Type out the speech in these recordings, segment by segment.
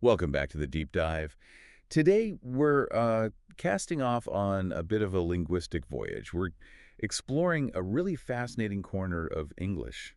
Welcome back to the deep dive. Today, we're casting off on a bit of a linguistic voyage. We're exploring a really fascinating corner of English,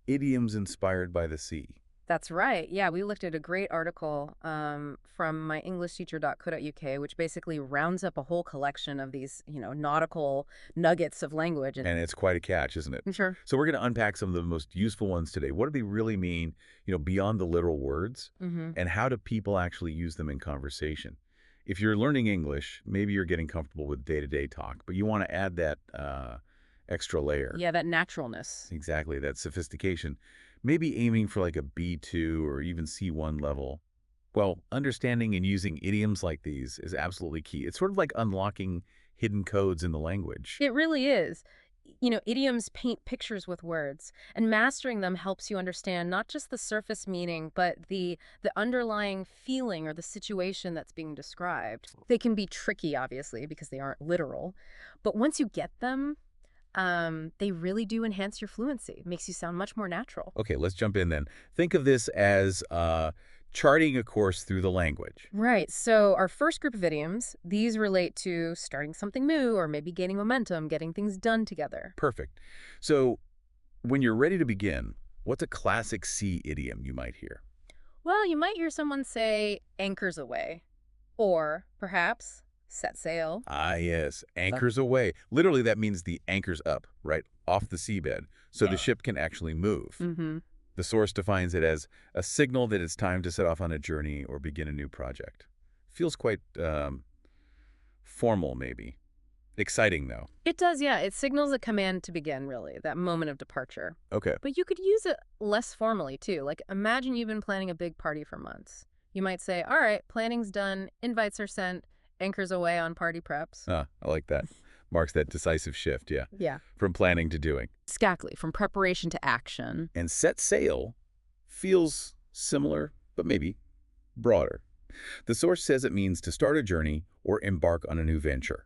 idioms inspired by the sea. That's right. Yeah, we looked at a great article from myenglishteacher.co.uk, which basically rounds up a whole collection of these, nautical nuggets of language. And And it's quite a catch, isn't it? sure. So we're going to unpack some of the most useful ones today. What do they really mean, beyond the literal words? Hmm. And how do people actually use them in conversation? If you're learning English, maybe you're getting comfortable with day-to-day talk, but you want to add that extra layer. Yeah, that naturalness. Exactly, that sophistication. Maybe aiming for like a B2 or even C1 level. Well, understanding and using idioms like these is absolutely key. It's sort of like unlocking hidden codes in the language. It really is. Idioms paint pictures with words, and mastering them helps you understand not just the surface meaning, but the underlying feeling or the situation that's being described. They can be tricky, obviously, because they aren't literal, but once you get them, they really do enhance your fluency. It makes you sound much more natural. Okay, let's jump in then. Think of this as charting a course through the language. Right. So our first group of idioms, these relate to starting something new or maybe gaining momentum, getting things done together. Perfect. So when you're ready to begin, what's a classic C idiom you might hear? Well, you might hear someone say anchors away, or perhaps set sail. Ah, yes, Uh, anchors away. Literally, that means the anchor's up, right, off the seabed, so the ship can actually move. Mm-hmm. The source defines it as a signal that it's time to set off on a journey or begin a new project. Feels quite formal, maybe. Exciting, though. It does, yeah. It signals a command to begin, really, that moment of departure. Okay. But you could use it less formally, too. Like, imagine you've been planning a big party for months. You might say, all right, planning's done, invites are sent, anchors away on party preps. Ah, I like that. Marks that decisive shift, yeah, Yeah. from planning to doing. Exactly, from preparation to action. And set sail feels similar, but maybe broader. The source says it means to start a journey or embark on a new venture.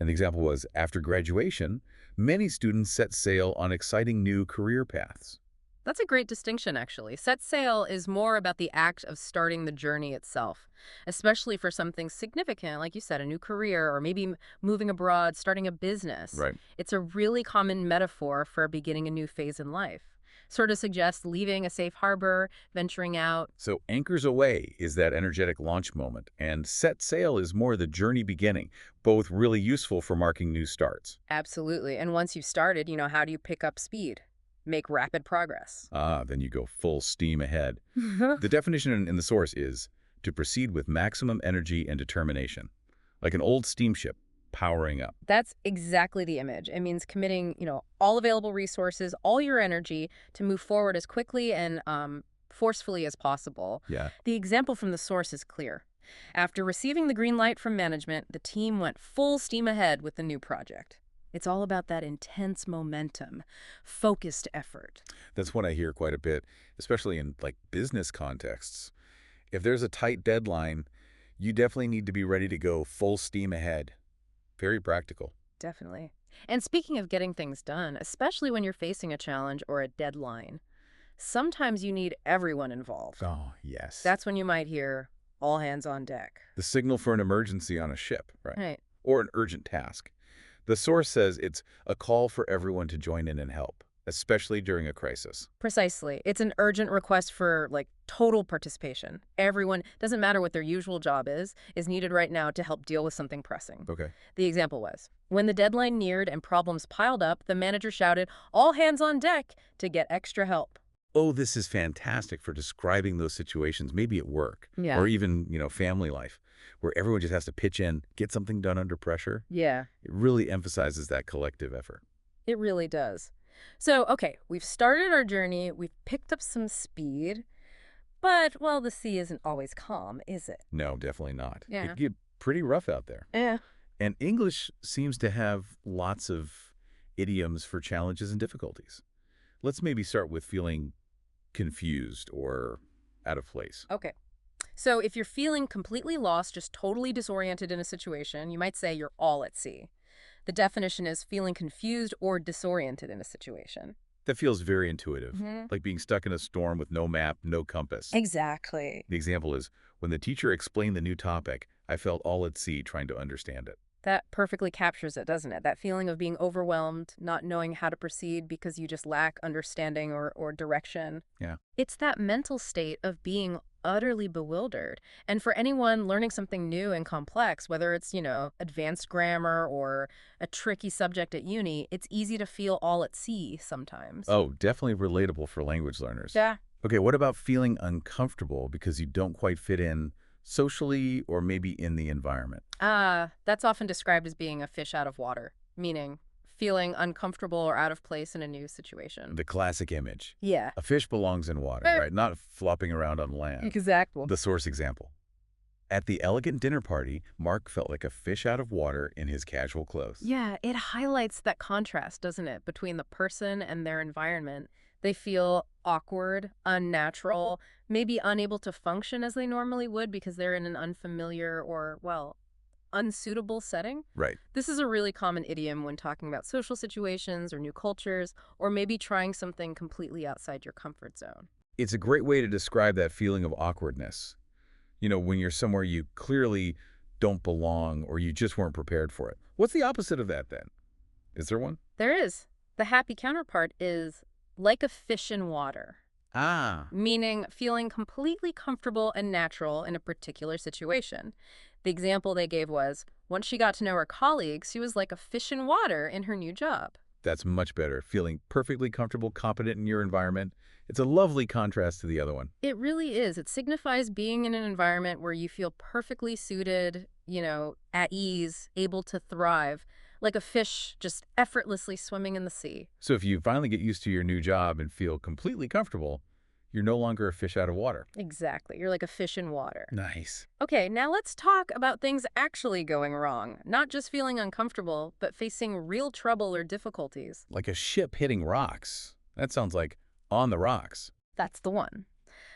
And the example was, after graduation, many students set sail on exciting new career paths. That's a great distinction, actually. Set sail is more about the act of starting the journey itself, especially for something significant, like you said, a new career or maybe moving abroad, starting a business. Right. It's a really common metaphor for beginning a new phase in life. Sort of suggests leaving a safe harbor, venturing out. So anchors away is that energetic launch moment, and set sail is more the journey beginning, both really useful for marking new starts. Absolutely. And once you've started, how do you pick up speed? Make rapid progress. Ah, then you go full steam ahead. The definition in the source is to proceed with maximum energy and determination, like an old steamship powering up. That's exactly the image. It means committing, all available resources, all your energy to move forward as quickly and forcefully as possible. Yeah. The example from the source is clear. After receiving the green light from management, the team went full steam ahead with the new project. It's all about that intense momentum, focused effort. That's what I hear quite a bit, especially in like business contexts. If there's a tight deadline, you definitely need to be ready to go full steam ahead. Very practical. Definitely. And speaking of getting things done, especially when you're facing a challenge or a deadline, sometimes you need everyone involved. Oh, yes. That's when you might hear all hands on deck. The signal for an emergency on a ship, right? Right. Or an urgent task. The source says it's a call for everyone to join in and help, especially during a crisis. Precisely. It's an urgent request for total participation. Everyone, doesn't matter what their usual job is needed right now to help deal with something pressing. Okay. The example was, when the deadline neared and problems piled up, the manager shouted, all hands on deck to get extra help. Oh, this is fantastic for describing those situations, maybe at work Yeah. or even, family life, where everyone just has to pitch in, get something done under pressure. Yeah, It really emphasizes that collective effort. it really does. So, okay, we've started our journey, we've picked up some speed, but, well, the sea isn't always calm, is it? No, definitely not. It Yeah. can get pretty rough out there. Yeah. And English seems to have lots of idioms for challenges and difficulties. Let's maybe start with feeling confused or out of place. Okay. So if you're feeling completely lost, just totally disoriented in a situation, you might say you're all at sea. The definition is feeling confused or disoriented in a situation. That feels very intuitive, Hmm. like being stuck in a storm with no map, no compass. Exactly. The example is, when the teacher explained the new topic, I felt all at sea trying to understand it. That perfectly captures it, doesn't it? That feeling of being overwhelmed, not knowing how to proceed because you just lack understanding or direction. Yeah. It's that mental state of being utterly bewildered. And for anyone learning something new and complex, whether it's, advanced grammar or a tricky subject at uni, it's easy to feel all at sea sometimes. Oh, definitely relatable for language learners. Yeah. Okay, what about feeling uncomfortable because you don't quite fit in socially or maybe in the environment? That's often described as being a fish out of water, meaning feeling uncomfortable or out of place in a new situation. The classic image. Yeah. A fish belongs in water, Eh, right? Not flopping around on land. Exactly. The source example. At the elegant dinner party, Mark felt like a fish out of water in his casual clothes. Yeah, it highlights that contrast, doesn't it, between the person and their environment. They feel awkward, unnatural, maybe unable to function as they normally would because they're in an unfamiliar or, well, unsuitable setting. Right. This is a really common idiom when talking about social situations or new cultures, or maybe trying something completely outside your comfort zone. It's a great way to describe that feeling of awkwardness. When you're somewhere you clearly don't belong or you just weren't prepared for it. What's the opposite of that then? Is there one? There is. The happy counterpart is like a fish in water, Ah, meaning feeling completely comfortable and natural in a particular situation. The example they gave was, once she got to know her colleagues, she was like a fish in water in her new job. that's much better. Feeling perfectly comfortable, competent in your environment. It's a lovely contrast to the other one. It really is. It signifies being in an environment where you feel perfectly suited, at ease, able to thrive, like a fish just effortlessly swimming in the sea. So if you finally get used to your new job and feel completely comfortable, you're no longer a fish out of water. Exactly. You're like a fish in water. Nice. Okay, now let's talk about things actually going wrong. Not just feeling uncomfortable, but facing real trouble or difficulties. Like a ship hitting rocks. That sounds like on the rocks. That's the one.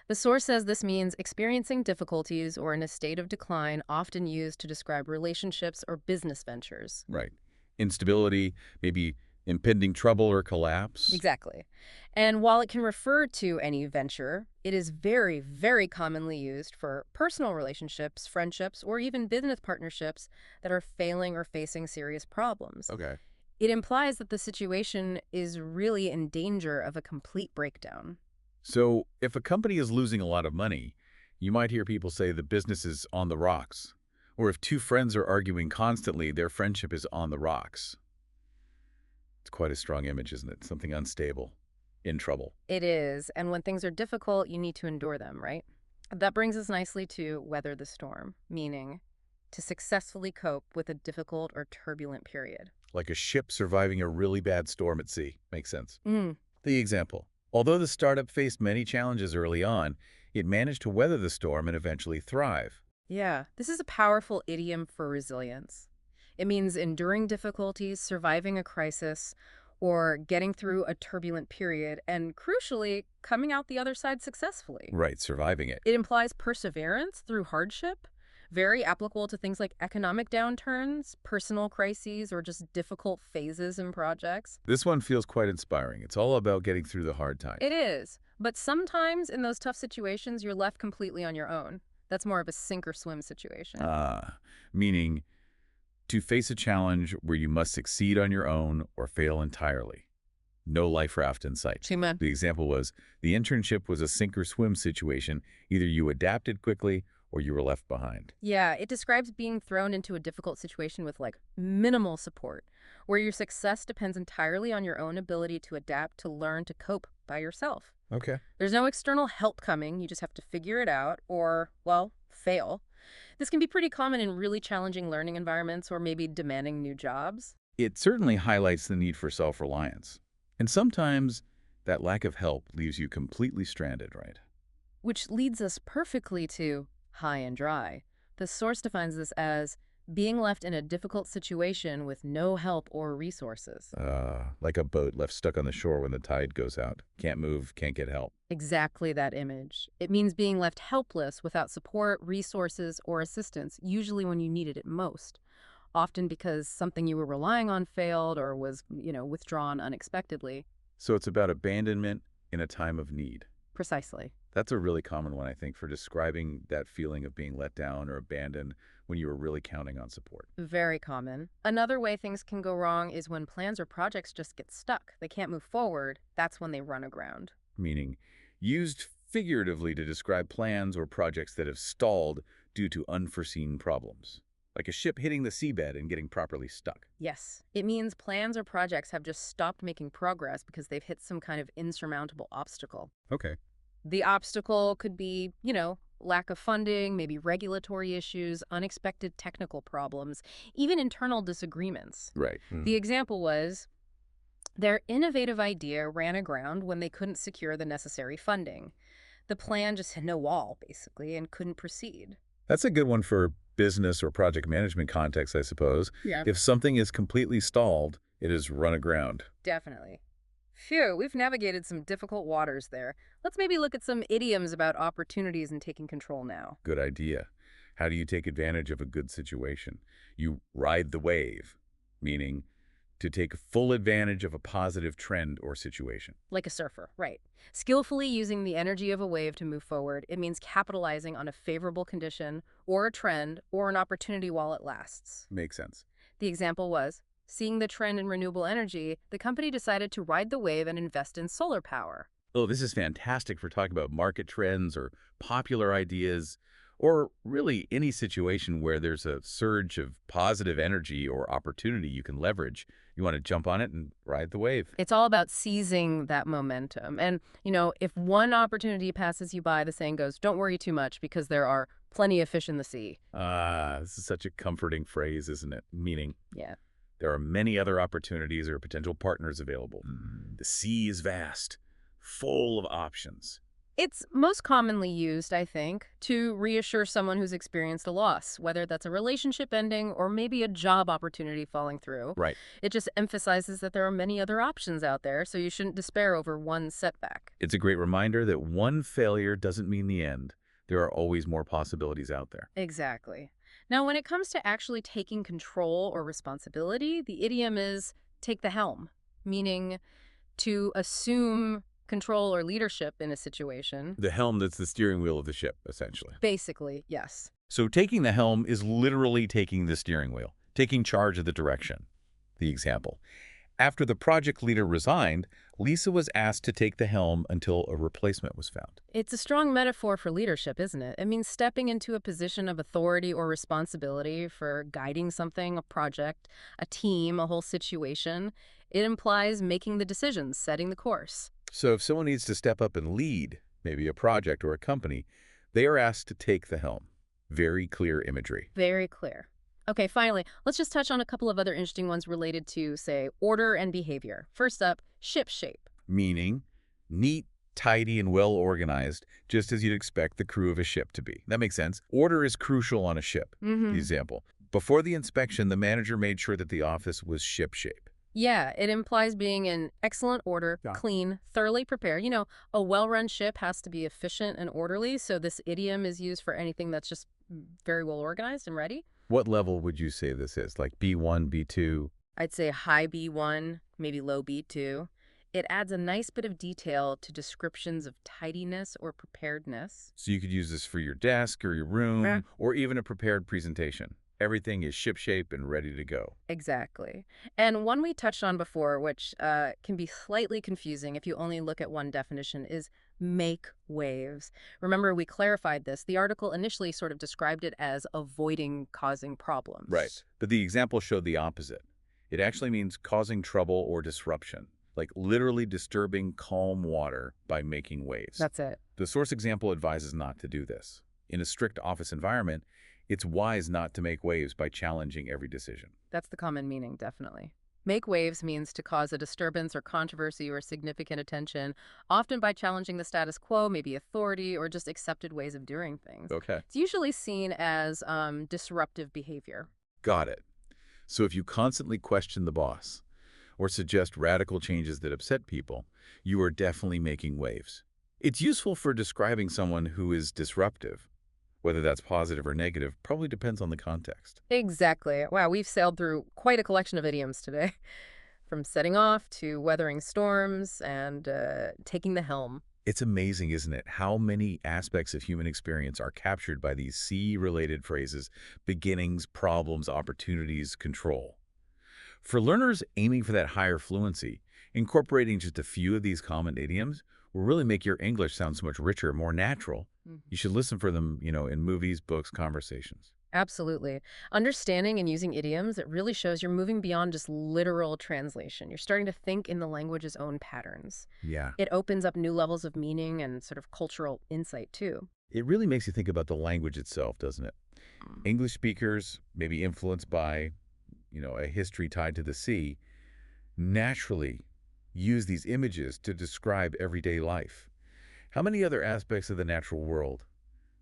The source says this means experiencing difficulties or in a state of decline, often used to describe relationships or business ventures. Right. Instability, maybe impending trouble or collapse. Exactly. And while it can refer to any venture, it is very, very commonly used for personal relationships, friendships, or even business partnerships that are failing or facing serious problems. Okay. It implies that the situation is really in danger of a complete breakdown. So if a company is losing a lot of money, you might hear people say the business is on the rocks. Or if two friends are arguing constantly, their friendship is on the rocks. It's quite a strong image, isn't it? Something unstable, in trouble. It is, and when things are difficult, you need to endure them, right? That brings us nicely to weather the storm, meaning to successfully cope with a difficult or turbulent period. Like a ship surviving a really bad storm at sea. Makes sense. Mm, The example. Although the startup faced many challenges early on, it managed to weather the storm and eventually thrive. yeah, this is a powerful idiom for resilience. It means enduring difficulties, surviving a crisis, or getting through a turbulent period, and crucially, coming out the other side successfully. Right, surviving it. It implies perseverance through hardship, very applicable to things like economic downturns, personal crises, or just difficult phases in projects. This one feels quite inspiring. It's all about getting through the hard times. It is. But sometimes in those tough situations, you're left completely on your own. That's more of a sink or swim situation. Meaning to face a challenge where you must succeed on your own or fail entirely. No life raft in sight. Amen. The example was the internship was a sink or swim situation. Either you adapted quickly or you were left behind. Yeah, it describes being thrown into a difficult situation with like minimal support, where your success depends entirely on your own ability to adapt, to learn, to cope by yourself. Okay. There's no external help coming. You just have to figure it out or, well, fail. This can be pretty common in really challenging learning environments or maybe demanding new jobs. It certainly highlights the need for self-reliance. And sometimes that lack of help leaves you completely stranded, right? Which leads us perfectly to high and dry. The source defines this as being left in a difficult situation with no help or resources. Like a boat left stuck on the shore when the tide goes out. Can't move, can't get help. Exactly that image. It means being left helpless without support, resources, or assistance, usually when you needed it most. Often because something you were relying on failed or was, withdrawn unexpectedly. So it's about abandonment in a time of need. Precisely. That's a really common one, I think, for describing that feeling of being let down or abandoned when you were really counting on support. Very common. Another way things can go wrong is when plans or projects just get stuck. They can't move forward. That's when they run aground. Meaning used figuratively to describe plans or projects that have stalled due to unforeseen problems, like a ship hitting the seabed and getting properly stuck. Yes, it means plans or projects have just stopped making progress because they've hit some kind of insurmountable obstacle. Okay. The obstacle could be, lack of funding, maybe regulatory issues, unexpected technical problems, even internal disagreements. Right. The example was their innovative idea ran aground when they couldn't secure the necessary funding. The plan just hit no wall, basically, and couldn't proceed. That's a good one for business or project management context, I suppose. Yeah. If something is completely stalled, it is run aground. Definitely. Phew, we've navigated some difficult waters there. Let's maybe look at some idioms about opportunities and taking control now. Good idea. How do you take advantage of a good situation? You ride the wave, meaning to take full advantage of a positive trend or situation. Like a surfer, right. Skillfully using the energy of a wave to move forward, it means capitalizing on a favorable condition or a trend or an opportunity while it lasts. Makes sense. The example was, seeing the trend in renewable energy, the company decided to ride the wave and invest in solar power. Oh, this is fantastic for talking about market trends or popular ideas, or really any situation where there's a surge of positive energy or opportunity you can leverage. You want to jump on it and ride the wave. It's all about seizing that momentum. And, if one opportunity passes you by, the saying goes, don't worry too much because there are plenty of fish in the sea. This is such a comforting phrase, isn't it? Meaning, Yeah. there are many other opportunities or potential partners available. The sea is vast, full of options. It's most commonly used, I think, to reassure someone who's experienced a loss, whether that's a relationship ending or maybe a job opportunity falling through. Right. It just emphasizes that there are many other options out there, so you shouldn't despair over one setback. It's a great reminder that one failure doesn't mean the end. There are always more possibilities out there. Exactly. Now, when it comes to actually taking control or responsibility, the idiom is take the helm, meaning to assume control or leadership in a situation. The helm that's the steering wheel of the ship, essentially. Basically, yes. So taking the helm is literally taking the steering wheel, taking charge of the direction. The example. After the project leader resigned, Lisa was asked to take the helm until a replacement was found. It's a strong metaphor for leadership, isn't it? It means stepping into a position of authority or responsibility for guiding something, a project, a team, a whole situation. It implies making the decisions, setting the course. So if someone needs to step up and lead, maybe a project or a company, they are asked to take the helm. Very clear imagery. Very clear. Okay, finally, let's just touch on a couple of other interesting ones related to, say, order and behavior. First up, ship shape. Meaning neat, tidy, and well organized, just as you'd expect the crew of a ship to be. That makes sense. Order is crucial on a ship. The example. Before the inspection, the manager made sure that the office was ship shape. Yeah, it implies being in excellent order, Yeah. clean, thoroughly prepared. A well-run ship has to be efficient and orderly, so this idiom is used for anything that's just very well organized and ready. What level would you say this is? Like B1, B2? I'd say high B1, maybe low B2. It adds a nice bit of detail to descriptions of tidiness or preparedness. So you could use this for your desk or your room, Yeah. or even a prepared presentation. Everything is shipshape and ready to go. Exactly. And one we touched on before, which can be slightly confusing if you only look at one definition, is make waves. Remember, we clarified this. The article initially sort of described it as avoiding causing problems. Right. But the example showed the opposite. It actually means causing trouble or disruption, like literally disturbing calm water by making waves. That's it. The source example advises not to do this. In a strict office environment, it's wise not to make waves by challenging every decision. That's the common meaning, definitely. Make waves means to cause a disturbance or controversy or significant attention, often by challenging the status quo, maybe authority, or just accepted ways of doing things. Okay. It's usually seen as disruptive behavior. Got it. So if you constantly question the boss or suggest radical changes that upset people, you are definitely making waves. It's useful for describing someone who is disruptive. Whether that's positive or negative probably depends on the context. Exactly. Wow, we've sailed through quite a collection of idioms today. from setting off to weathering storms and taking the helm. It's amazing, isn't it, how many aspects of human experience are captured by these sea-related phrases: beginnings, problems, opportunities, control. For learners aiming for that higher fluency, incorporating just a few of these common idioms will really make your English sound so much richer, more natural. You should listen for them, in movies, books, conversations. Absolutely. Understanding and using idioms, it really shows you're moving beyond just literal translation. You're starting to think in the language's own patterns. Yeah. It opens up new levels of meaning and sort of cultural insight, too. It really makes you think about the language itself, doesn't it? English speakers, maybe influenced by, a history tied to the sea, naturally use these images to describe everyday life. How many other aspects of the natural world,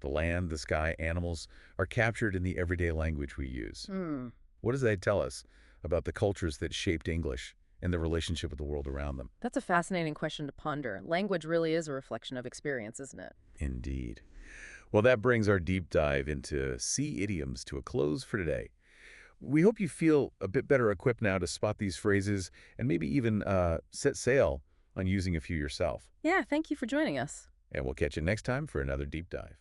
the land, the sky, animals, are captured in the everyday language we use? Hmm. What does that tell us about the cultures that shaped English and the relationship with the world around them? That's a fascinating question to ponder. Language really is a reflection of experience, isn't it? Indeed. Well, that brings our deep dive into sea idioms to a close for today. We hope you feel a bit better equipped now to spot these phrases and maybe even set sail on using a few yourself. Yeah, thank you for joining us. And we'll catch you next time for another deep dive.